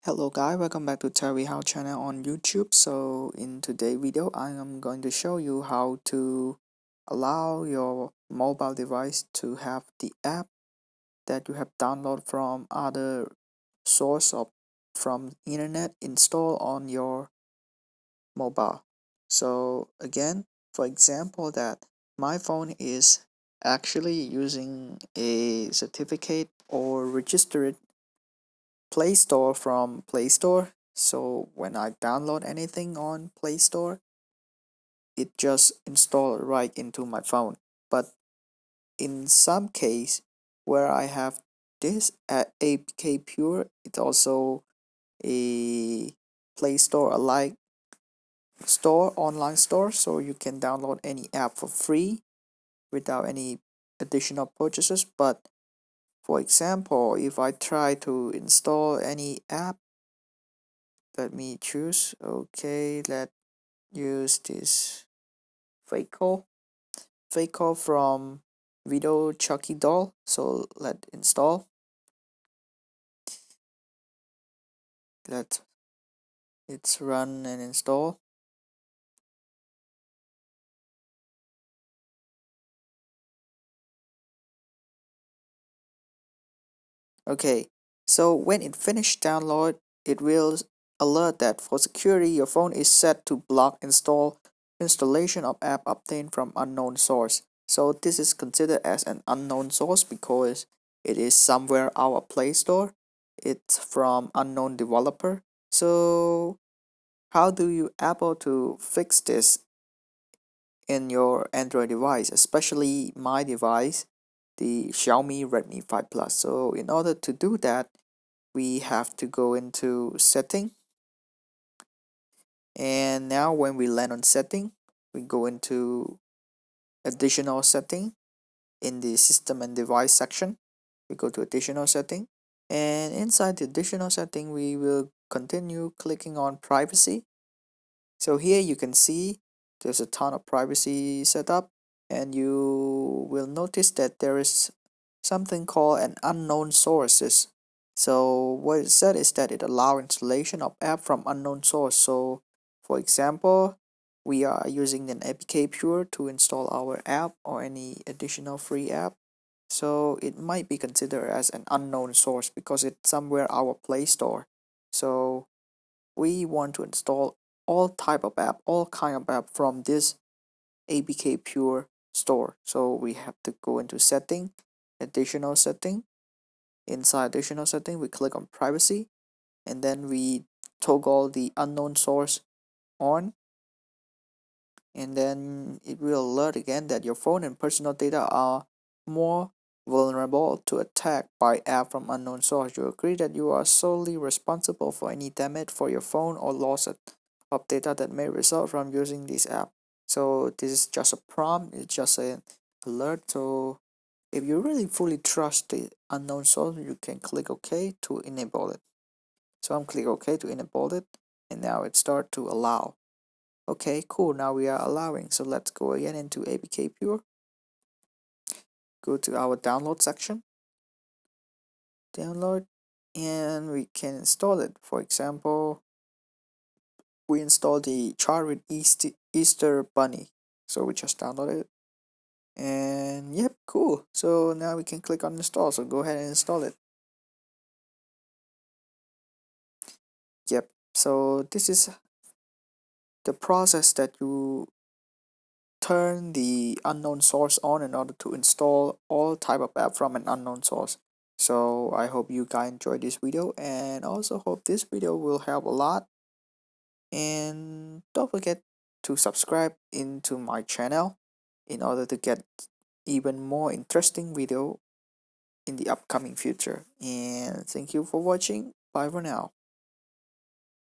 Hello guys, welcome back to Terry How channel on YouTube. So in today's video, I am going to show you how to allow your mobile device to have the app that you have downloaded from other source of from internet installed on your mobile. So again, for example that my phone is actually using a certificate or registered Play Store from Play Store. So when I download anything on Play Store, it just install right into my phone. But in some case where I have this at APK Pure, it's also a Play Store alike store, online store, so you can download any app for free without any additional purchases. But for example, if I try to install any app, let me choose. Okay, let's use this Faco. Faco from Video Chucky Doll. So let's install. Let's run and install. Okay, so when it finished download, it will alert that for security, your phone is set to block installation of app obtained from unknown source. So this is considered as an unknown source because it is somewhere our Play Store. It's from unknown developer. So how do you able to fix this in your Android device, especially my device, the Xiaomi Redmi 5 Plus? So in order to do that, we have to go into setting, and now when we land on setting, we go into additional setting. In the system and device section, we go to additional setting, and inside the additional setting we will continue clicking on privacy. So here you can see there's a ton of privacy setup, and you will notice that there is something called an unknown sources. So what it said is that it allows installation of app from unknown source. So for example, we are using an APK Pure to install our app or any additional free app. So it might be considered as an unknown source because it's somewhere our Play Store. So we want to install all type of app, all kind of app from this APK Pure store. So we have to go into setting, additional setting. Inside additional setting, we click on privacy, and then we toggle the unknown source on, and then it will alert again that your phone and personal data are more vulnerable to attack by app from unknown source. You agree that you are solely responsible for any damage for your phone or loss of data that may result from using this app. So this is just a prompt, it's just an alert. So if you really fully trust the unknown source, you can click OK to enable it. So I'm click OK to enable it, and now it start to allow. Okay, cool. Now we are allowing. So let's go again into APK Pure. Go to our download section. Download, and we can install it. For example, we install the chart with Easter Bunny. So we just download it. And yep, cool. So now we can click on install. So go ahead and install it. Yep. So this is the process that you turn the unknown source on in order to install all type of app from an unknown source. So I hope you guys enjoyed this video, and also hope this video will help a lot. And don't forget to subscribe into my channel in order to get even more interesting video in the upcoming future. And thank you for watching. Bye for now.